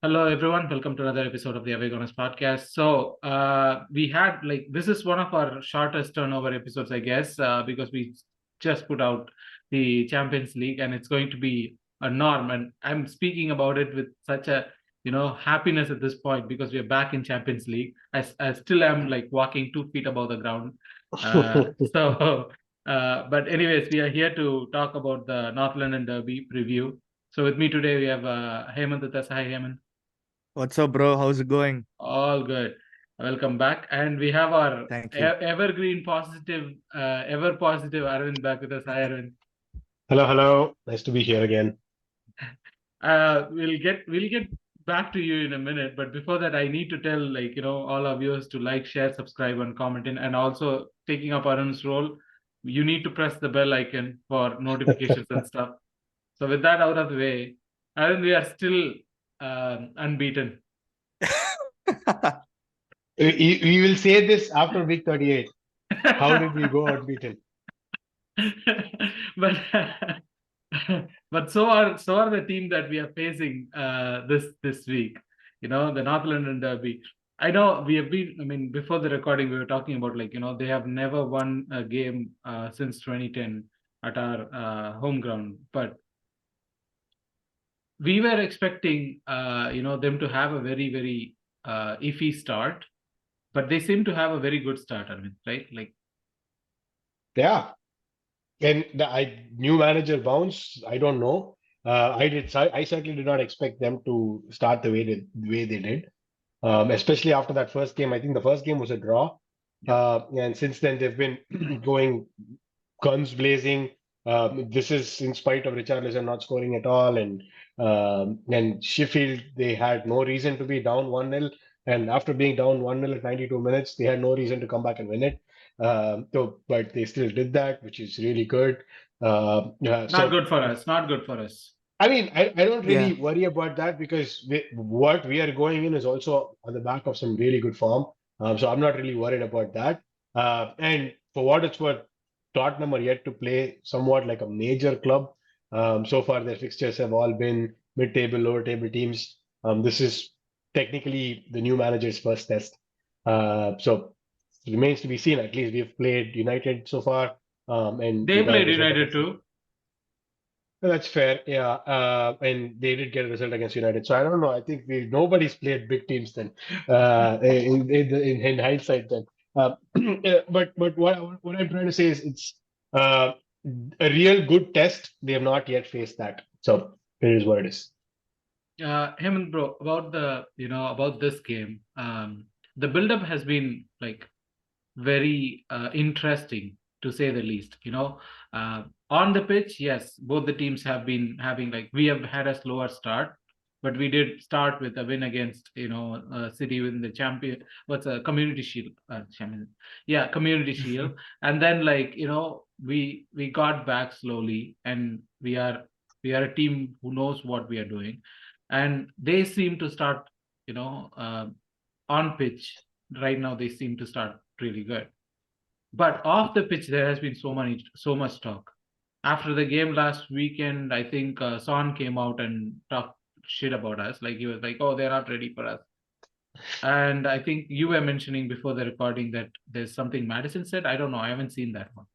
Hello, everyone. Welcome to another episode of the Gooners podcast. So, we had this is one of our shortest turnover episodes, I guess, because we just put out the Champions League, and it's going to be a norm. And I'm speaking about it with such a happiness at this point because we are back in Champions League. I still am like walking 2 feet above the ground. So, but anyways, we are here to talk about the North London Derby preview. So, with me today we have Hemant with us. Hi, Hemant. What's up, bro? How's it going? All good. Welcome back. And we have our Thank you. evergreen positive, ever positive Arvind back with us. Hi, Arvind. Hello. Nice to be here again. We'll get back to you in a minute, but before that, I need to tell all our viewers to like, share, subscribe, and comment in, and also taking up Arun's role, you need to press the bell icon for notifications and stuff. So with that out of the way, Arun, we are still unbeaten. We will say this after week 38. How did we go unbeaten? but but so are the team that we are facing this week. The North London Derby. I know we have been. I mean, before the recording, we were talking about they have never won a game since 2010 at our home ground, but we were expecting them to have a very very iffy start, but they seem to have a very good start. I mean, right? Yeah. And the new manager bounce, I don't know. I certainly did not expect them to start the way they did. Especially after that first game. I think the first game was a draw. And since then they've been going guns blazing. This is in spite of Richarlison not scoring at all, and Sheffield, they had no reason to be down 1-0, and after being down 1-0 at 92 minutes, they had no reason to come back and win it. But they still did that, which is really good. Not good for us. Not good for us. I mean, I don't really worry about that because what we are going in is also on the back of some really good form. So I'm not really worried about that. And for what it's worth, Tottenham are yet to play somewhat like a major club. So far, their fixtures have all been mid-table, lower-table teams. This is technically the new manager's first test. So it remains to be seen. At least we've played United so far. And they played United too. That's fair, yeah. And they did get a result against United. So I don't know. I think nobody's played big teams then, in hindsight then. But what I'm trying to say is it's a real good test. They have not yet faced that. So it is what it is. Hemant, bro, about this game, the build-up has been very interesting to say the least. On the pitch, yes, both the teams have been having we have had a slower start, but we did start with a win against City win the champion. What's a Community Shield? Community Shield, and then we got back slowly, and we are a team who knows what we are doing, and they seem to start on pitch right now. They seem to start really good. But off the pitch, there has been so much talk. After the game last weekend, I think Son came out and talked shit about us. He was like, "Oh, they're not ready for us." And I think you were mentioning before the recording that there's something Madison said. I don't know. I haven't seen that one.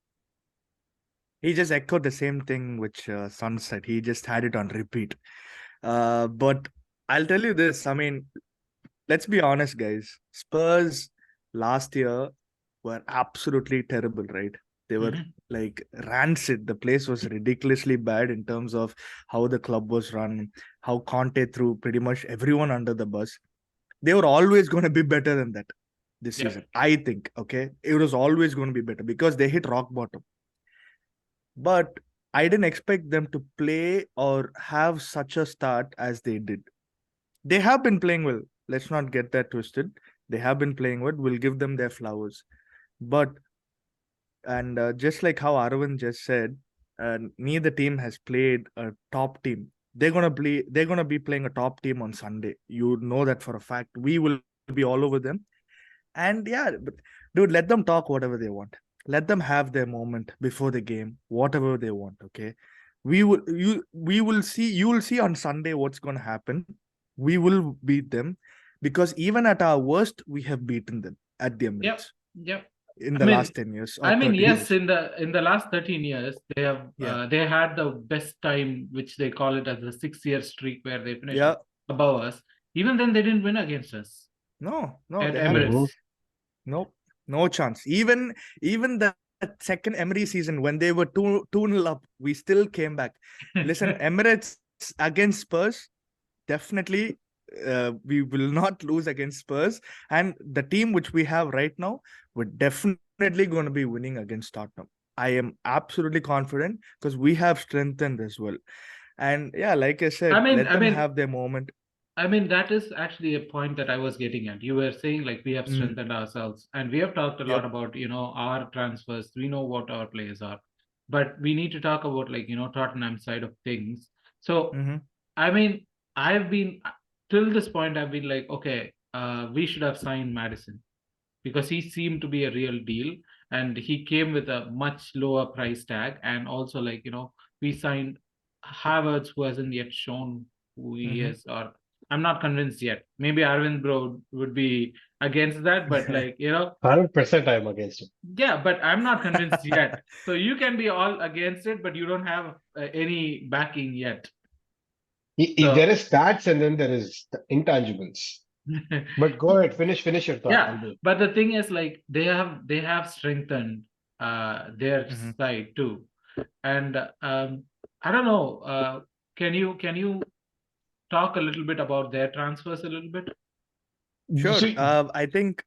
He just echoed the same thing which Son said. He just had it on repeat. But I'll tell you this. I mean, let's be honest, guys. Spurs last year were absolutely terrible, right? They were rancid. The place was ridiculously bad in terms of how the club was run, how Conte threw pretty much everyone under the bus. They were always going to be better than that this season, I think. Okay, it was always going to be better because they hit rock bottom. But I didn't expect them to play or have such a start as they did. They have been playing well. Let's not get that twisted. They have been playing well. We'll give them their flowers. But and just like how Aravind just said, neither team has played a top team. They're gonna play. They're gonna be playing a top team on Sunday. You know that for a fact. We will be all over them. And yeah, but dude, let them talk whatever they want. Let them have their moment before the game, whatever they want. Okay, we will see. You will see on Sunday what's gonna happen. We will beat them because even at our worst, we have beaten them at the Yep. Emirates Yep. in I the mean, last 10 years or I mean, 30 yes, years. in the last 13 years, they have Yeah. they had the best time, which they call it as the 6-year streak, where they finished Yeah. above us. Even then, they didn't win against us No, at they Emirates. haven't. No chance. Even the second Emery season when they were 2-0 up, we still came back. Listen, Emirates against Spurs, definitely we will not lose against Spurs. And the team which we have right now, we're definitely going to be winning against Tottenham. I am absolutely confident because we have strengthened as well. And yeah, like I said, let them have their moment. I mean, that is actually a point that I was getting at. You were saying like we have strengthened ourselves, and we have talked a lot about, our transfers. We know what our players are, but we need to talk about like, Tottenham side of things. So, I mean, I've been till this point, I've been like, okay, we should have signed Madison because he seemed to be a real deal, and he came with a much lower price tag, and also like, we signed Havertz, who hasn't yet shown who he is, or I'm not convinced yet. Maybe Arvind Bro would be against that, but like, 100% I'm against it. yeah, but I'm not convinced yet. So you can be all against it, but you don't have any backing yet. There is stats and then there is intangibles. But go ahead, finish your thought. Yeah, but the thing is, like, they have strengthened their side too, and I don't know. Can you talk a little bit about their transfers a little bit? Sure. I think.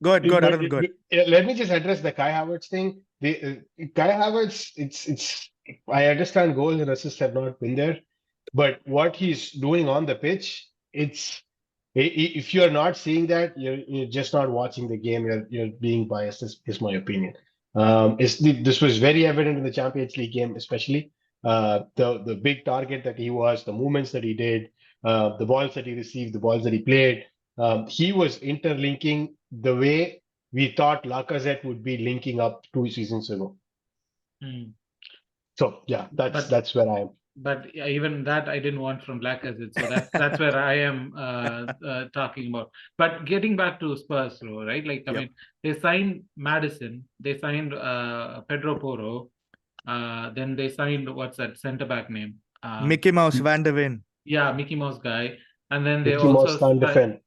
Go ahead, Arvind, go ahead. Let me just address the Kai Havertz thing. The Kai Havertz, it's. I understand goals and assists have not been there, but what he's doing on the pitch, it's. If you're not seeing that, you're just not watching the game. You're being biased. Is my opinion. This was very evident in the Champions League game, especially the big target that he was, the movements that he did, the balls that he received, the balls that he played. He was interlinking the way we thought Lacazette would be linking up 2 seasons ago. So yeah, that's where I am. But even that I didn't want from Lacazette, so that's where I am talking about. But getting back to Spurs, though, right? Like, I mean, they signed Madison, they signed Pedro Porro, then they signed, what's that centre back name? Mickey Mouse Van der Ven. Yeah, Mickey Mouse guy, and then they Mickey Mouse can't defend.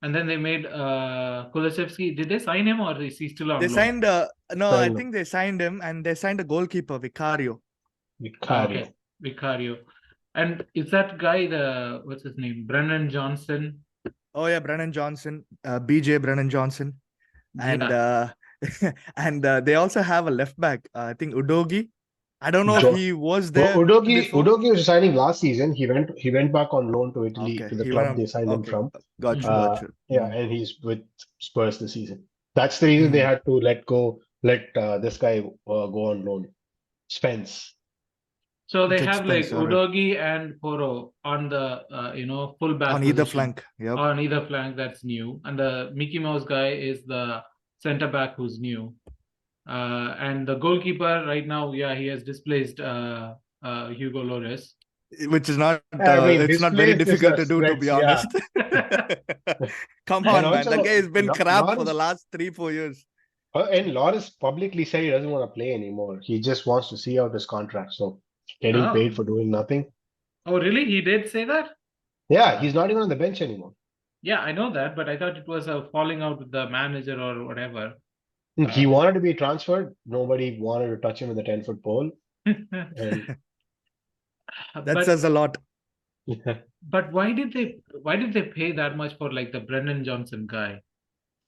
And then they made Kulusevski. Did they sign him, or is he still on loan? They signed no, I think they signed him, and they signed a goalkeeper, Vicario. Okay, Vicario. And is that guy what's his name? Brennan Johnson? Oh yeah, Brennan Johnson, BJ Brennan Johnson. And and they also have a left back, I think Udogi. I don't know if he was there. Udogi was signing last season. He went back on loan to Italy to the club they signed him from. Gotcha. Yeah, and he's with Spurs this season. That's the reason they had to let this guy go on loan. Spence. So they have like Udogi and Porro on the full back on either flank. Yep. On either flank, that's new. And the Mickey Mouse guy is the center back who's new. And the goalkeeper right now, he has displaced Hugo Lloris. Which is not it's not very difficult to do, to be honest. Come on, man. That guy has been crap for the last 3-4 years. And Lloris publicly said he doesn't want to play anymore. He just wants to see out his contract. So getting paid for doing nothing. Oh, really? He did say that? Yeah, he's not even on the bench anymore. Yeah, I know that, but I thought it was a falling out with the manager or whatever. He wanted to be transferred. Nobody wanted to touch him with a 10-foot pole. And that says a lot. But why did they pay that much for like the Brennan Johnson guy?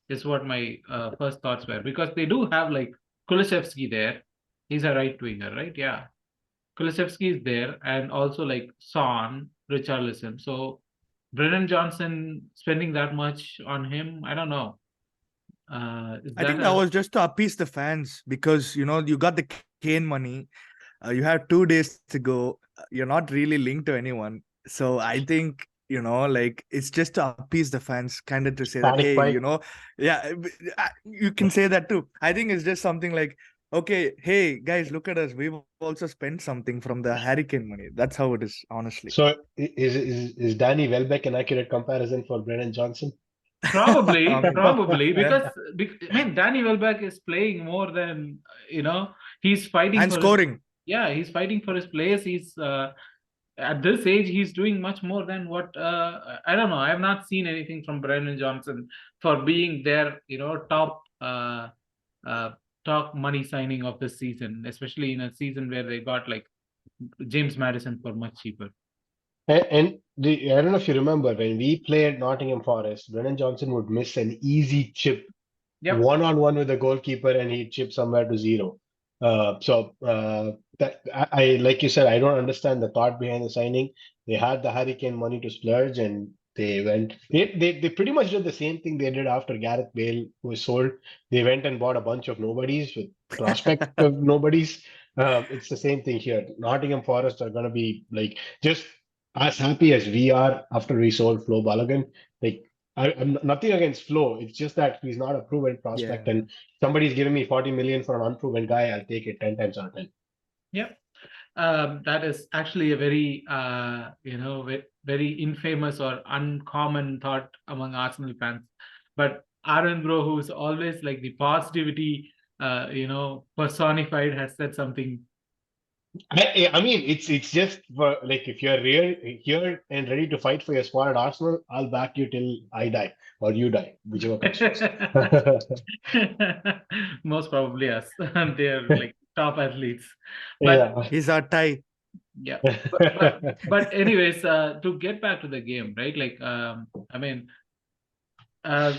Is what my first thoughts were, because they do have like Kulusevski there. He's a right winger, right? Yeah. Kulusevski is there, and also like Son, Richarlison. So Brennan Johnson spending that much on him, I don't know. Is I that think that a was just to appease the fans because you got the Kane money. You have 2 days to go. You're not really linked to anyone, so I think like it's just to appease the fans, kind of to say that, Panic hey, buy. yeah, you can say that too. I think it's just something like, okay, hey guys, look at us. We've also spent something from the Hurricane money. That's how it is, honestly. So is Danny Welbeck an accurate comparison for Brennan Johnson? I Probably, mean, probably yeah. because I mean Danny Welbeck is playing more than he's fighting And for his scoring. he's fighting for his place. He's at this age he's doing much more than what I don't know. I have not seen anything from Brennan Johnson for being their uh, top money signing of the season, especially in a season where they got like James Madison for much cheaper. And I don't know if you remember when we played Nottingham Forest, Brennan Johnson would miss an easy chip Yep. one-on-one with the goalkeeper and he'd chip somewhere to zero. That like you said, I don't understand the thought behind the signing. They had the Hurricane money to splurge and they went. They pretty much did the same thing they did after Gareth Bale was sold. They went and bought a bunch of nobodies with prospect of nobodies. It's the same thing here. Nottingham Forest are going to be like just as happy as we are after we sold Flo Balogun. Like I'm nothing against Flo. It's just that he's not a proven prospect, Yeah. and somebody's giving me 40 million for an unproven guy. I'll take it 10 times out of 10. Yep. That is actually a very very infamous or uncommon thought among Arsenal fans. But Aaron Bro, who's always like the positivity personified, has said something. I mean, it's just for like if you're real here and ready to fight for your spot at Arsenal, I'll back you till I die or you die, whichever comes first. Most probably us. They're like top athletes. But Yeah. He's our tie. yeah. But anyways, to get back to the game, right? Like I mean,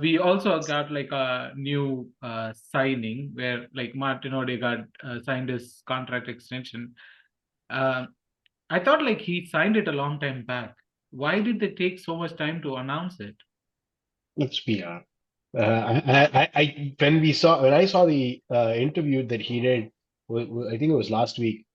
we also got like a new signing where like Martin Odegaard signed his contract extension. Uh, I thought like he signed it a long time back. Why did they take so much time to announce it? Let's be honest. When I saw the interview that he did, I think it was last week,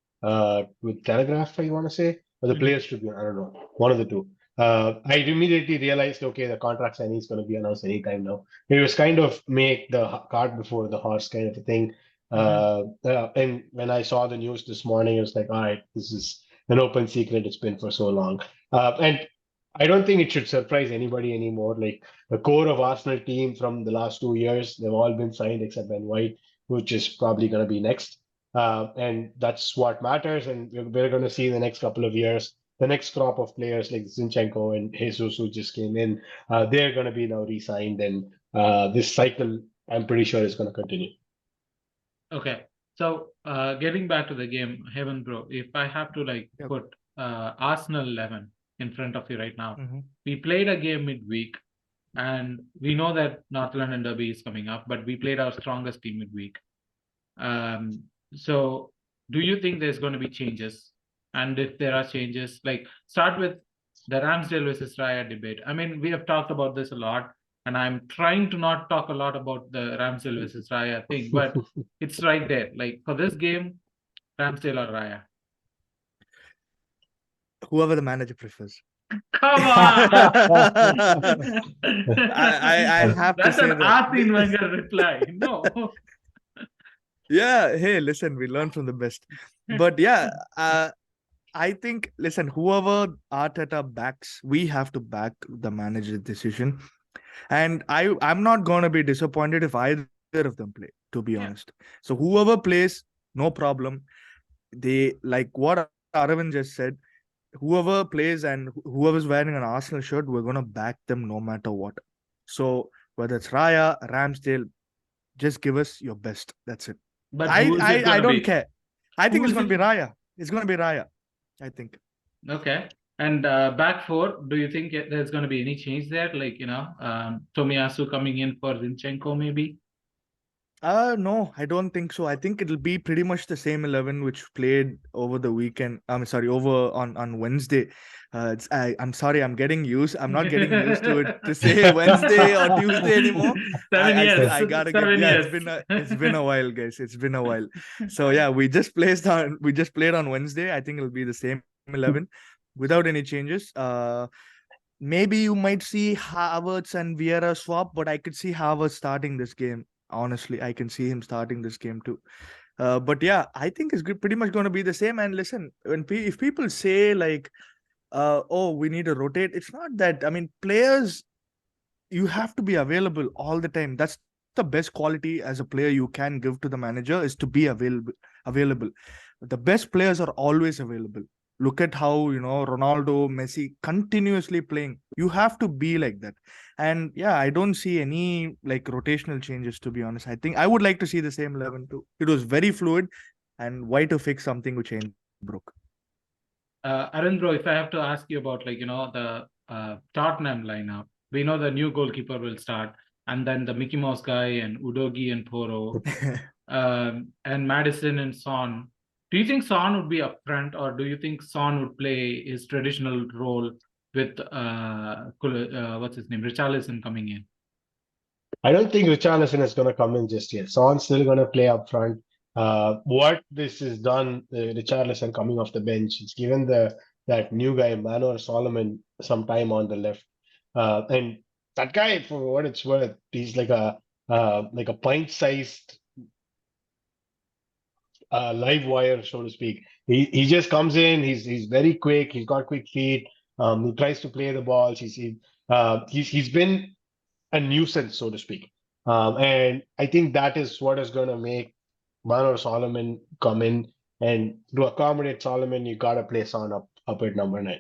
with Telegraph, I want to say, or the Mhm. Players Tribune, I don't know, one of the two. I immediately realized, okay, the contract signing is going to be announced anytime now. It was kind of make the cart before the horse kind of a thing. Mhm. And when I saw the news this morning, it was like, all right, this is an open secret. It's been for so long. And I don't think it should surprise anybody anymore. Like the core of Arsenal team from the last 2 years, they've all been signed except Ben White, which is probably going to be next. And that's what matters. And we're going to see in the next couple of years, the next crop of players like Zinchenko and Jesus, who just came in, they're going to be now re-signed. And this cycle, I'm pretty sure, is going to continue. Okay. So getting back to the game, Heaven Bro, if I have to like Yep. put Arsenal 11 in front of you right now, Mm-hmm. we played a game midweek and we know that North London Derby is coming up, but we played our strongest team midweek. So do you think there's going to be changes? And if there are changes, like start with the Ramsdale versus Raya debate. I mean, we have talked about this a lot, and I'm trying to not talk a lot about the Ramsdale versus Raya thing, but it's right there. Like for this game, Ramsdale or Raya? Whoever the manager prefers. Come on! I have to That's say an that. Arsene Wenger reply. No. Yeah, hey, listen, we learn from the best. But yeah, I think, listen, whoever Arteta backs, we have to back the manager's decision. And I'm not going to be disappointed if either of them play, to be Yeah. honest. So whoever plays, no problem. They, like what Aravind just said, whoever plays and whoever's wearing an Arsenal shirt, we're going to back them no matter what. So whether it's Raya, Ramsdale, just give us your best. That's it. But I who is it I going I to don't be? care. I think Who it's is going it? to be Raya. It's going to be Raya, I think. Okay. And back four, do you think there's going to be any change there? Like, Tomiyasu coming in for Zinchenko, maybe? No, I don't think so. I think it'll be pretty much the same 11 which played over the weekend. I'm sorry, over on Wednesday. I'm sorry, I'm not getting used to it to say Wednesday or Tuesday anymore. Seven years. I gotta get, 7 yeah, years. it's been a while, guys. It's been a while. So yeah, we just played on Wednesday. I think it'll be the same 11 without any changes. Maybe you might see Havertz and Vieira swap, but I could see Havertz starting this game. Honestly, I can see him starting this game too. But yeah, I think it's pretty much going to be the same. And listen, if people say like, oh, we need to rotate, it's not that. I mean, players, you have to be available all the time. That's the best quality as a player you can give to the manager, is to be available. The best players are always available. Look at how, Ronaldo, Messi continuously playing. You have to be like that. And yeah, I don't see any like rotational changes, to be honest. I think I would like to see the same 11 too. It was very fluid, and why to fix something which ain't broke. Arindro, if I have to ask you about the Tottenham lineup, we know the new goalkeeper will start, and then the Mickey Mouse guy and Udogi and Poro, and Madison and Son. Do you think Son would be up front, or do you think Son would play his traditional role with what's his name, Richarlison coming in? I don't think Richarlison is going to come in just yet. Son's still going to play up front. What this has done, Richarlison coming off the bench, it's given that new guy, Manor Solomon, some time on the left. And that guy, for what it's worth, he's like a pint-sized live wire, so to speak. He just comes in. He's very quick. He's got quick feet. He tries to play the balls. He's been a nuisance, so to speak. And I think that is what is going to make Manor Solomon come in. And to accommodate Solomon, you got to play Son up at number 9.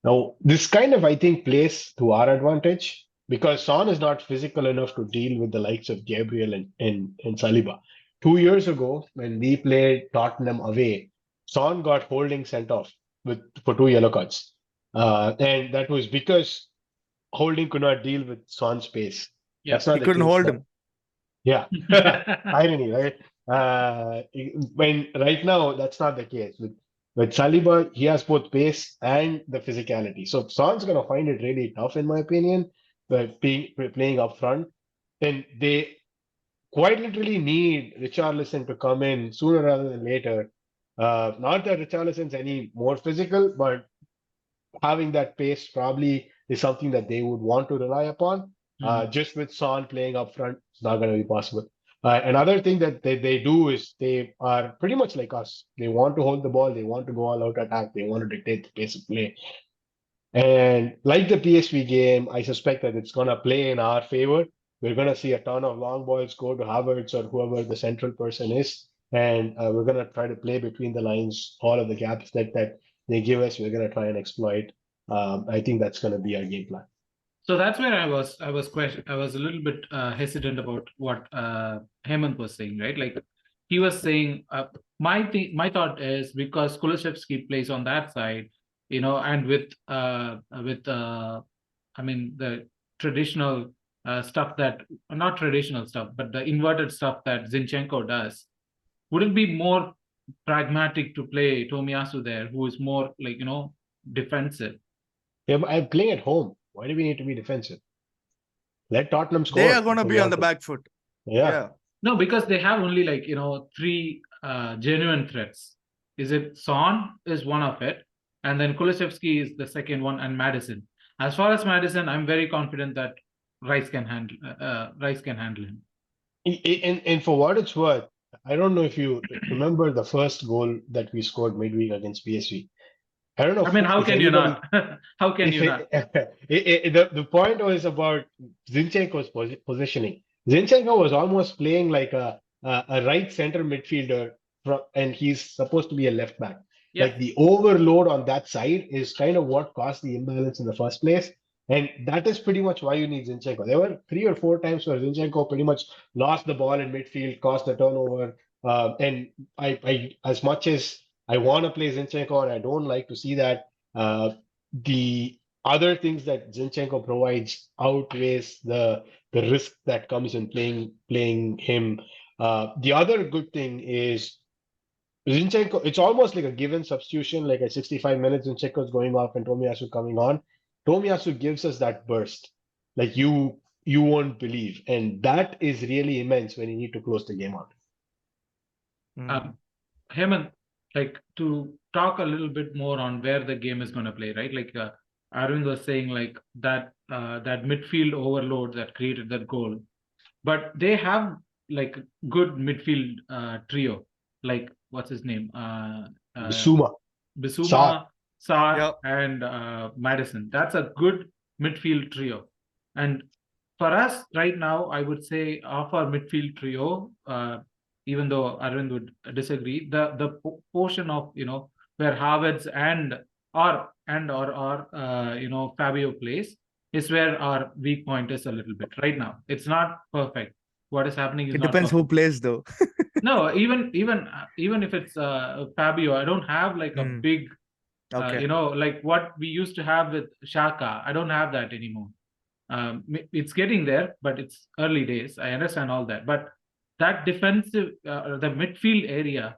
Now, this kind of, I think, plays to our advantage because Son is not physical enough to deal with the likes of Gabriel and Saliba. 2 years ago, when we played Tottenham away, Son got holding sent off for 2 yellow cards. And that was because Holding could not deal with Son's pace. Yeah, That's not He the couldn't case hold now. him. Yeah, irony, right? When right now that's not the case. With Saliba, he has both pace and the physicality. So Son's gonna find it really tough, in my opinion, playing up front. And they quite literally need Richarlison to come in sooner rather than later. Not that Richarlison's any more physical, but having that pace probably is something that they would want to rely upon. Just with Son playing up front, it's not going to be possible. Another thing that they do is they are pretty much like us. They want to hold the ball. They want to go all out attack. They want to dictate the pace of play. And like the PSV game, I suspect that it's going to play in our favor. We're going to see a ton of long balls go to Havertz or whoever the central person is. And we're going to try to play between the lines, all of the gaps that they give us. We're going to try and exploit. I think that's going to be our game plan. So that's where I was a little bit hesitant about what Hemant was saying, right? Like he was saying, my thought is because Kulishevsky plays on that side, and with I mean the traditional stuff that not traditional stuff, but the inverted stuff that Zinchenko does, would it be more pragmatic to play Tomiyasu there, who is more like defensive? Yeah, but I'm playing at home. Why do we need to be defensive? Let Tottenham score. They are going to be on the back foot. Yeah. No, because they have only like three genuine threats. Is it Son is one of it, and then Kulusevski is the second one, and Madison. As far as Madison, I'm very confident that Rice can handle him. And for what it's worth, I don't know if you remember the first goal that we scored midweek against PSV. I don't know. I mean, how if can you anybody, not? How can you not? the point was about Zinchenko's positioning. Zinchenko was almost playing like a right center midfielder, and he's supposed to be a left back. Yeah. Like the overload on that side is kind of what caused the imbalance in the first place. And that is pretty much why you need Zinchenko. There were 3 or 4 times where Zinchenko pretty much lost the ball in midfield, caused the turnover. And I, as much as I want to play Zinchenko and I don't like to see that, the other things that Zinchenko provides outweighs the risk that comes in playing him The other good thing is Zinchenko. It's almost like a given substitution, like at 65 minutes, Zinchenko is going off and Tomiyasu coming on. Tomiyasu gives us that burst, like you won't believe, and that is really immense when you need to close the game out. Um, Hemant, like to talk a little bit more on where the game is going to play, right? Like Arvind was saying, like that midfield overload that created that goal, but they have like good midfield trio, like what's his name, Bissouma, Sarr. Bissouma, Sarr, Yep. and Madison. That's a good midfield trio. And for us right now, I would say of our midfield trio, even though Arvind would disagree, the portion of where Havertz or Fabio plays is where our weak point is a little bit right now. It's not perfect. What is happening is It not depends perfect. who plays though. No, even if it's Fabio, I don't have like a big Okay. like what we used to have with Shaka. I don't have that anymore. It's getting there, but it's early days. I understand all that, but that defensive, the midfield area,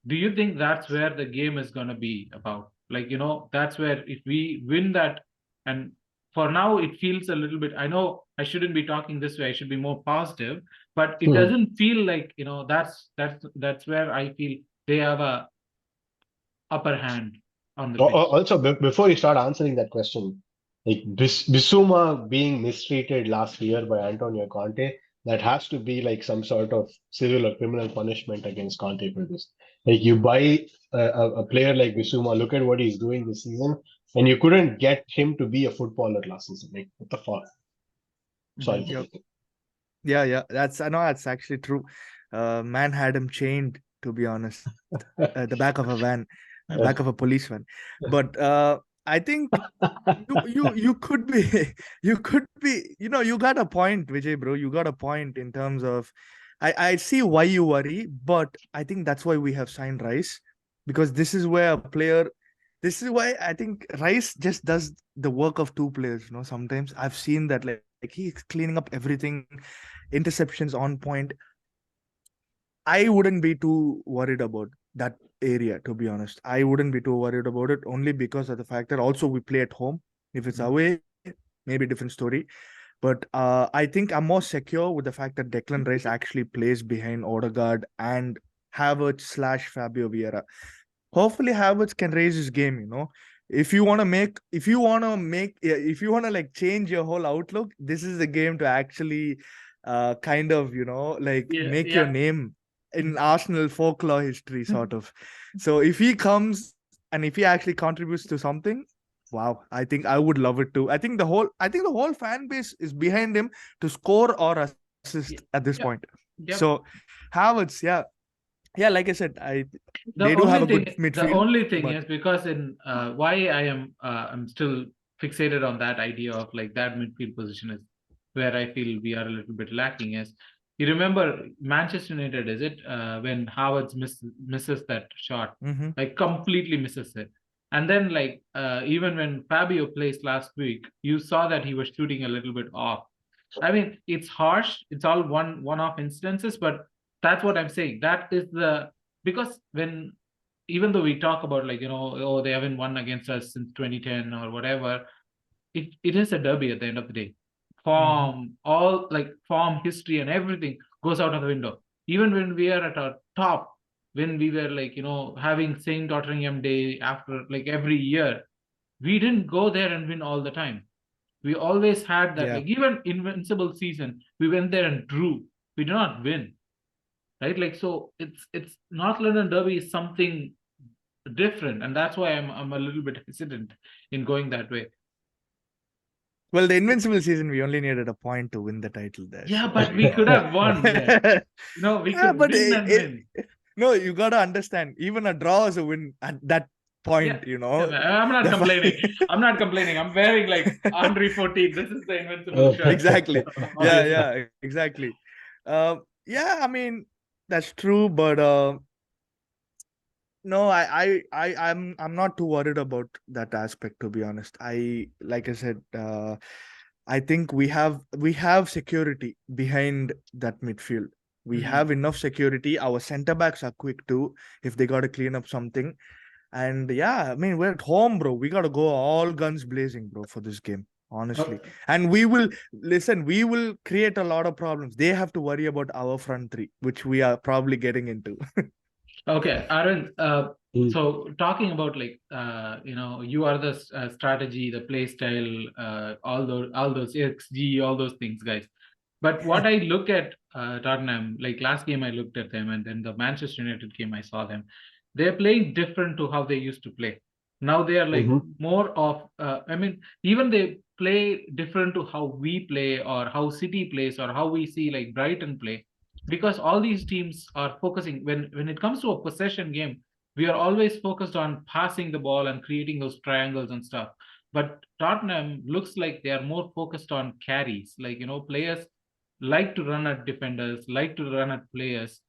do you think that's where the game is going to be about? Like, that's where if we win that, and for now it feels a little bit, I know I shouldn't be talking this way, I should be more positive, but it doesn't feel like, that's where I feel they have a upper hand on the pitch. Also, before you start answering that question, like Bissouma being mistreated last year by Antonio Conte, that has to be like some sort of civil or criminal punishment against Conte for this. Like you buy a player like Bissouma, look at what he's doing this season, and you couldn't get him to be a footballer last season. Like what the fuck? Sorry. Mhm. Yep. Yeah. I know that's actually true. Man had him chained, to be honest, at the back of a van, back of a police van. But I think you could be you got a point, Vijay, bro. You got a point in terms of I see why you worry, but I think that's why we have signed Rice, because this is why I think Rice just does the work of two players. Sometimes I've seen that, like he's cleaning up everything, interceptions on point. I wouldn't be too worried about that area, to be honest. I wouldn't be too worried about it, only because of the fact that also we play at home. If it's away, maybe different story. But I think I'm more secure with the fact that Declan Rice actually plays behind Odegaard and Havertz/Fabio Vieira. Hopefully Havertz can raise his game. If you want to like change your whole outlook, this is the game to actually kind of like make your name in Arsenal folklore history, sort of. So if he comes and if he actually contributes to something, wow, I think I would love it too. I think the whole fan base is behind him to score or assist at this point. Yep. So Havertz, yeah, like I said, The they do have a only good thing, the midfield. only thing but is because in why I'm still fixated on that idea of like that midfield position is where I feel we are a little bit lacking is you remember Manchester United, is it when Havertz misses that shot, like completely misses it. And then like even when Fabio plays last week, you saw that he was shooting a little bit off. I mean, it's harsh. It's all one-off instances, but that's what I'm saying. That is because when even though we talk about like oh they haven't won against us since 2010 or whatever, it is a derby at the end of the day. All like form, history, and everything goes out of the window. Even when we are at our top, when we were like having Saint Tottenham Day after like every year, we didn't go there and win all the time. We always had that, yeah. like even invincible season, we went there and drew. We did not win, right? Like so, it's North London Derby is something different, and that's why I'm a little bit hesitant in going that way. Well, the invincible season, we only needed a point to win the title there. Yeah, So, but we could have won there. We yeah, could but win and win. no, you gotta understand. Even a draw is a win at that point. Yeah, I'm not complaining. I'm not complaining. I'm wearing like Henry 14. This is the invincible shirt. Exactly. Obviously. Yeah, exactly. Yeah, I mean that's true, but no, I'm not too worried about that aspect, to be honest. Like I said, I think we have security behind that midfield. We have enough security. Our center backs are quick too if they got to clean up something. And yeah, I mean, we're at home, bro. We got to go all guns blazing, bro, for this game, honestly. And we will create a lot of problems. They have to worry about our front three, which we are probably getting into. Okay, Aaron. Mm. So talking about you are the strategy, the play style, all those XG, all those things, guys. But what I look at Tottenham, like last game I looked at them, and then the Manchester United game I saw them. They're playing different to how they used to play. Now they are like more of. I mean, even they play different to how we play, or how City plays, or how we see like Brighton play, because all these teams are focusing when it comes to a possession game, we are always focused on passing the ball and creating those triangles and stuff. But Tottenham looks like they are more focused on carries, like players like to run at defenders, like to run at players.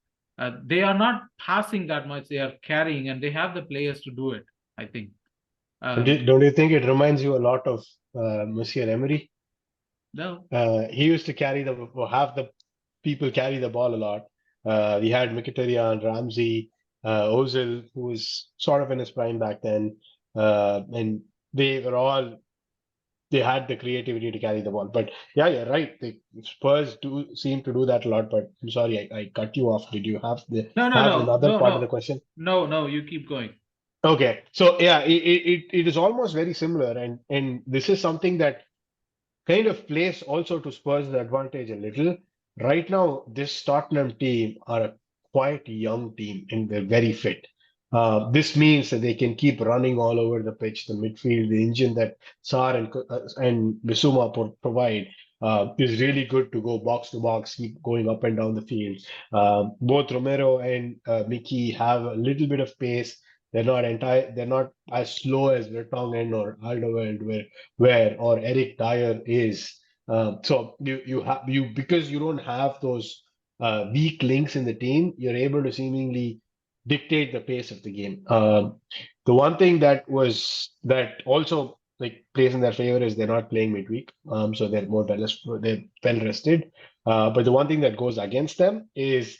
They are not passing that much, they are carrying, and they have the players to do it, I think. Don't you think it reminds you a lot of Monsieur Emery? No. He used to have the people carry the ball a lot. We had Mkhitaryan, Ramsey, Ozil, who was sort of in his prime back then, and they had the creativity to carry the ball. But yeah, you're right. The Spurs do seem to do that a lot. But I'm sorry, I cut you off. Did you have another part of the question? No, you keep going. Okay, so yeah, it is almost very similar, and this is something that kind of plays also to Spurs' advantage a little. Right now, this Tottenham team are a quite young team and they're very fit. This means that they can keep running all over the pitch. The midfield, the engine that Sar and Bissouma provide is really good to go box to box, keep going up and down the field. Both Romero and Mickey have a little bit of pace. They're not as slow as Vertonghen or Alderweireld where or Eric Dyer is. So you because you don't have those weak links in the team, you're able to seemingly dictate the pace of the game. The one thing that also like plays in their favor is they're not playing midweek, so they're well rested. But the one thing that goes against them is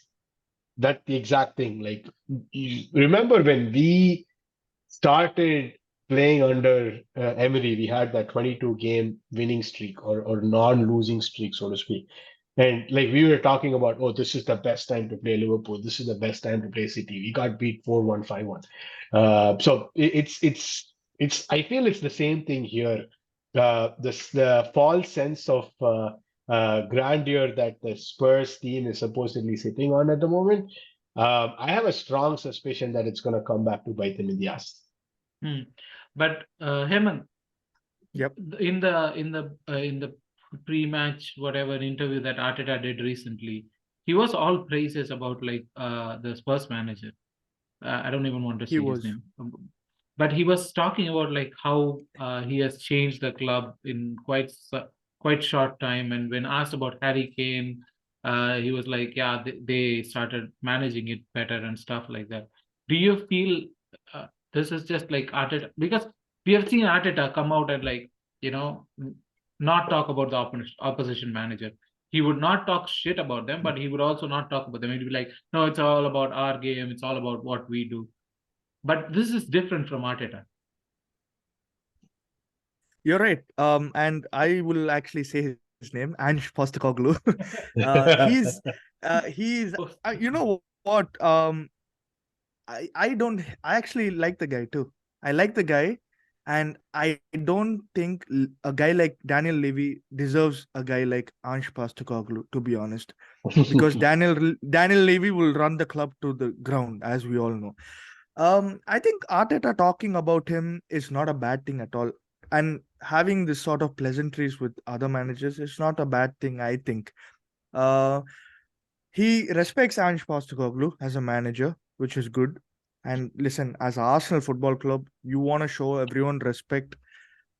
that the exact thing. Like you remember when we started playing under Emery, we had that 22 game winning streak or non-losing streak, so to speak. And like we were talking about, oh, this is the best time to play Liverpool. This is the best time to play City. We got beat 4-1, 5-1. So I feel it's the same thing here. The false sense of grandeur that the Spurs team is supposedly sitting on at the moment. I have a strong suspicion that it's going to come back to bite them in the ass. But Hemant, Yep. In the pre-match whatever interview that Arteta did recently, he was all praises about like the Spurs manager. I don't even want to say his name, but he was talking about like how he has changed the club in quite short time. And when asked about Harry Kane, he was like, yeah, they started managing it better and stuff like that. Do you feel this is just like Arteta? Because we have seen Arteta come out and like, not talk about the opposition manager. He would not talk shit about them, but he would also not talk about them. He'd be like, no, it's all about our game. It's all about what we do. But this is different from Arteta. You're right. And I will actually say his name, Ange Postecoglou. He's you know what? I actually like the guy too. I like the guy, and I don't think a guy like Daniel Levy deserves a guy like Ange Postecoglou, to be honest, because Daniel Levy will run the club to the ground, as we all know. I think Arteta talking about him is not a bad thing at all, and having this sort of pleasantries with other managers is not a bad thing, I think. He respects Ange Postecoglou as a manager, which is good. And listen, as Arsenal Football Club, you want to show everyone respect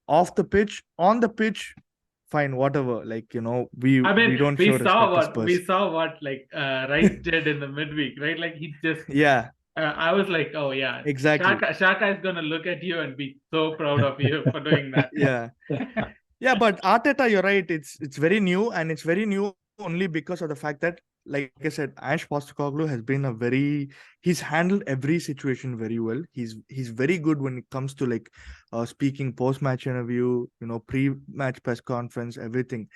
off the pitch, on the pitch. Fine, whatever. Like we don't show respect. We saw what like Rice did in the midweek, right? Like he just I was like, oh yeah, exactly. Shaka is gonna look at you and be so proud of you for doing that. Yeah, but Arteta, you're right. It's very new, and it's very new only because of the fact that like I said, Ange Postecoglou has been he's handled every situation very well. He's very good when it comes to like speaking post-match interview, pre-match press conference, everything.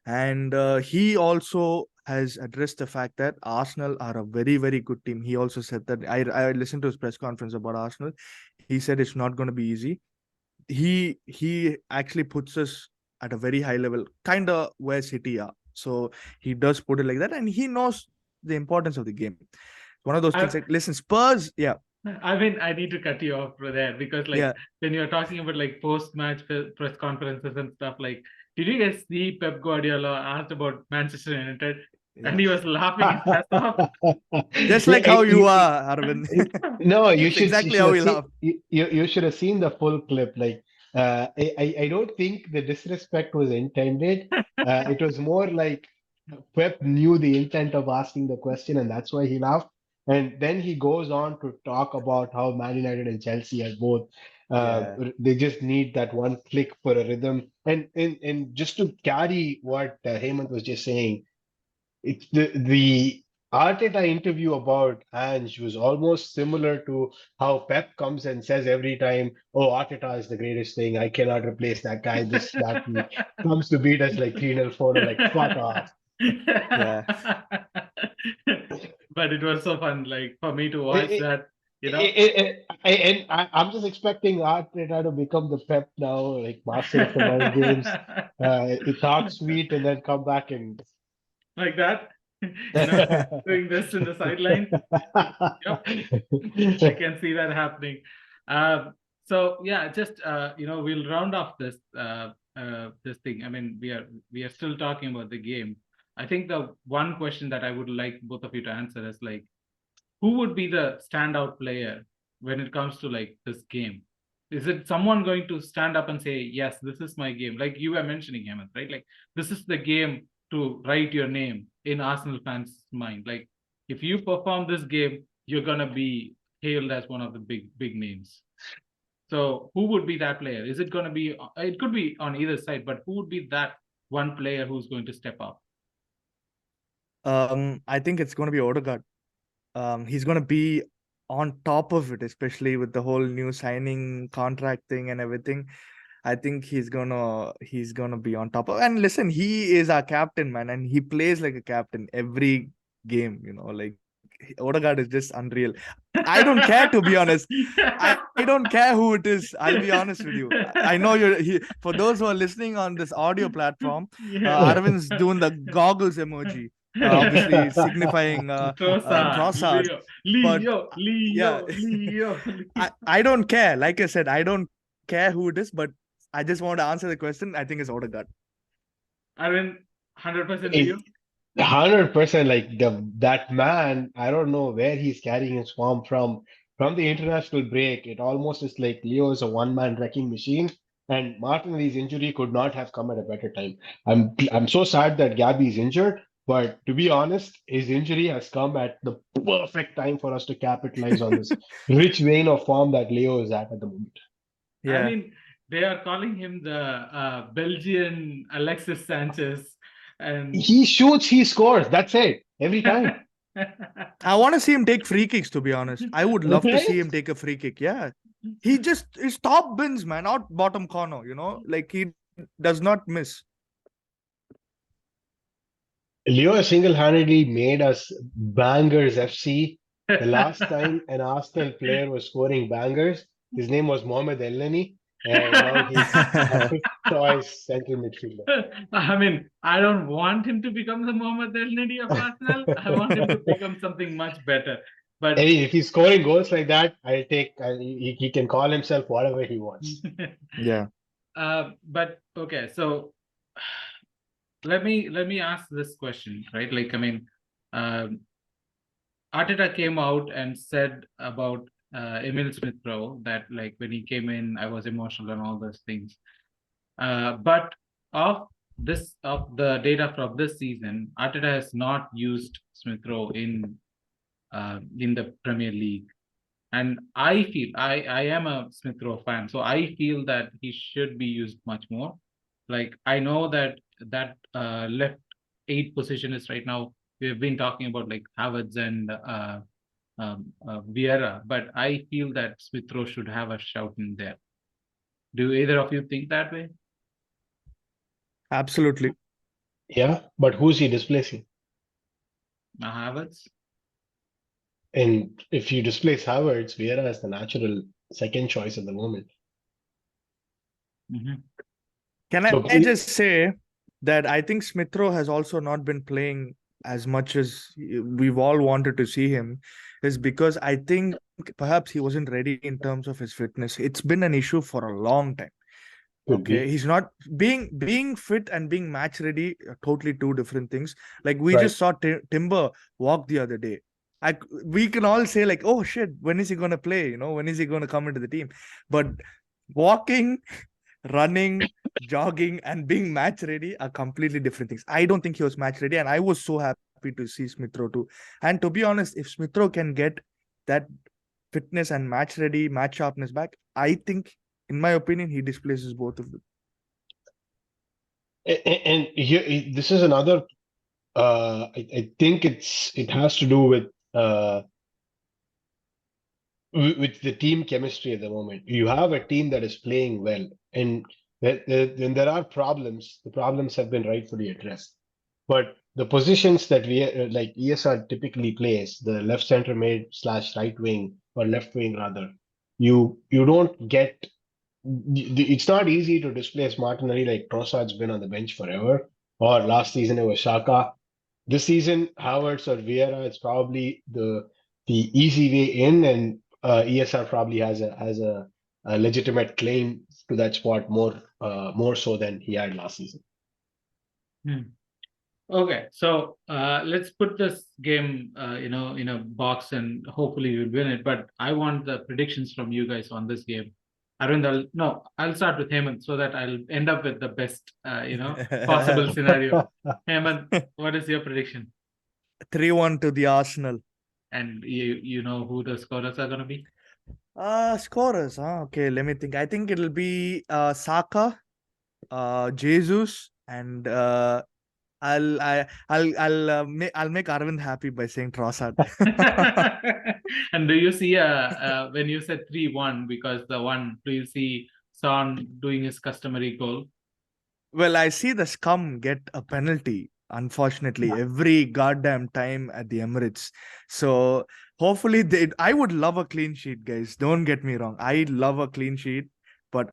And he also has addressed the fact that Arsenal are a very, very good team. He also said that I listened to his press conference about Arsenal. He said it's not going to be easy. He actually puts us at a very high level, kind of where City are. So he does put it like that, and he knows the importance of the game. One of those things. Like, listen, Spurs, yeah. I mean, I need to cut you off there because, like, Yeah. when you're talking about like post-match press conferences and stuff, like, did you guys see Pep Guardiola asked about Manchester United, and he was laughing his ass off? Just like how you are, Arvind. No, you It's should exactly you how should we have seen laugh. you should have seen the full clip. Like, I don't think the disrespect was intended. It was more like Pep knew the intent of asking the question, and that's why he laughed. And then he goes on to talk about how Man United and Chelsea are both. Yeah. They just need that one click for a rhythm. And just to carry what Hemant was just saying, it's the Arteta interview about Ange was almost similar to how Pep comes and says every time, "Oh, Arteta is the greatest thing. I cannot replace that guy." This, that, and he comes to beat us like 3-0, 4-0, like fuck off. Yeah. But it was so fun, like for me to watch It, that, I'm just expecting Arteta to become the Pep now, like master of the mind games. He talks sweet and then come back and like that, doing this in the sideline. Yep, I can see that happening. So yeah, just we'll round off this thing. I mean, we are still talking about the game. I think the one question that I would like both of you to answer is like, who would be the standout player when it comes to like this game? Is it someone going to stand up and say, yes, this is my game? Like you were mentioning, Hemant, right? Like this is the game to write your name in Arsenal fans' mind. Like if you perform this game, you're gonna be hailed as one of the big names. So who would be that player? Is it gonna be? It could be on either side, but who would be that one player who's going to step up? I think it's going to be Odegaard. He's going to be on top of it, especially with the whole new signing contract thing and everything. I think he's gonna be on top of. And listen, he is our captain, man, and he plays like a captain every game. Like Odegaard is just unreal. I don't care, to be honest. I don't care who it is. I'll be honest with you. I know for those who are listening on this audio platform, Yeah. Arvind's doing the goggles emoji, obviously signifying Trossard. But yeah, Leo. I don't care. Like I said, I don't care who it is, but I just want to answer the question. I think it's Odegaard. I mean, 100% Leo. 100%, like that man, I don't know where he's carrying his form from the international break. It almost is like Leo is a one-man wrecking machine, and Martinelli's injury could not have come at a better time. I'm so sad that Gabby's injured, but to be honest, his injury has come at the perfect time for us to capitalize on this rich vein of form that Leo is at the moment. I mean, they are calling him the Belgian Alexis Sanchez, and He shoots, he scores. That's it every time. I want to see him take free kicks, to be honest. I would love to see him take a free kick. Yeah. His top bins, man, out bottom corner, like he does not miss. Leo single-handedly made us bangers FC. The last time an Arsenal player was scoring bangers, his name was Mohamed Elneny, and now he's our fifth choice central midfielder. I mean, I don't want him to become the Mohamed Elneny of Arsenal. I want him to become something much better. But Hey, if he's scoring goals like that, he can call himself whatever he wants. Yeah. But okay, so let me ask this question, right? Like, I mean, Arteta came out and said about Emil Smith-Rowe that like when he came in, I was emotional and all those things. But of the data from this season, Arteta has not used Smith-Rowe in the Premier League, and I feel I am a Smith-Rowe fan, so I feel that he should be used much more. Like I know that left 8 position is right now we've been talking about like Havertz and Vieira, but I feel that Smith Rowe should have a shout in there. Do either of you think that way? Absolutely. Yeah, but who's he displacing? Havertz? And if you displace Havertz, Vieira is the natural second choice at the moment. Mm-hmm. Can I just say that I think Smith Rowe has also not been playing as much as we've all wanted to see him, is because I think perhaps he wasn't ready in terms of his fitness. It's been an issue for a long time. Could Okay, be. he's not being fit and being match ready are totally two different things. Like we Right. just saw Timber walk the other day. We can all say like, oh shit, when is he going to play? When is he going to come into the team? But walking, running, jogging, and being match ready are completely different things. I don't think he was match ready, and I was so happy to see Smith Rowe too. And to be honest, if Smith Rowe can get that fitness and match ready, match sharpness back, I think, in my opinion, he displaces both of them. And here, this is another. I think it has to do with the team chemistry at the moment. You have a team that is playing well, and when there are problems, the problems have been rightfully addressed. But the positions that we like ESR typically plays, the left center mid / right wing or left wing rather, you don't get. It's not easy to displace Martinelli. Like Trossard's been on the bench forever, or last season it was Shaka. This season, Havertz or Vieira, it's probably the easy way in, and ESR probably has a legitimate claim to that spot more so than he had last season. Okay, so let's put this game, in a box, and hopefully we'll win it. But I want the predictions from you guys on this game. Arvind, I'll start with Hemant so that I'll end up with the best, possible scenario. Hemant, what is your prediction? 3-1 to the Arsenal. And you know who the scorers are going to be? Scorers. Okay, let me think. I think it'll be Saka, Jesus, and I'll make Arvind happy by saying Trossard. And do you see when you said 3-1, because do you see Son doing his customary goal? Well, I see the scum get a penalty, unfortunately, every goddamn time at the Emirates. So hopefully I would love a clean sheet, guys. Don't get me wrong. I love a clean sheet, but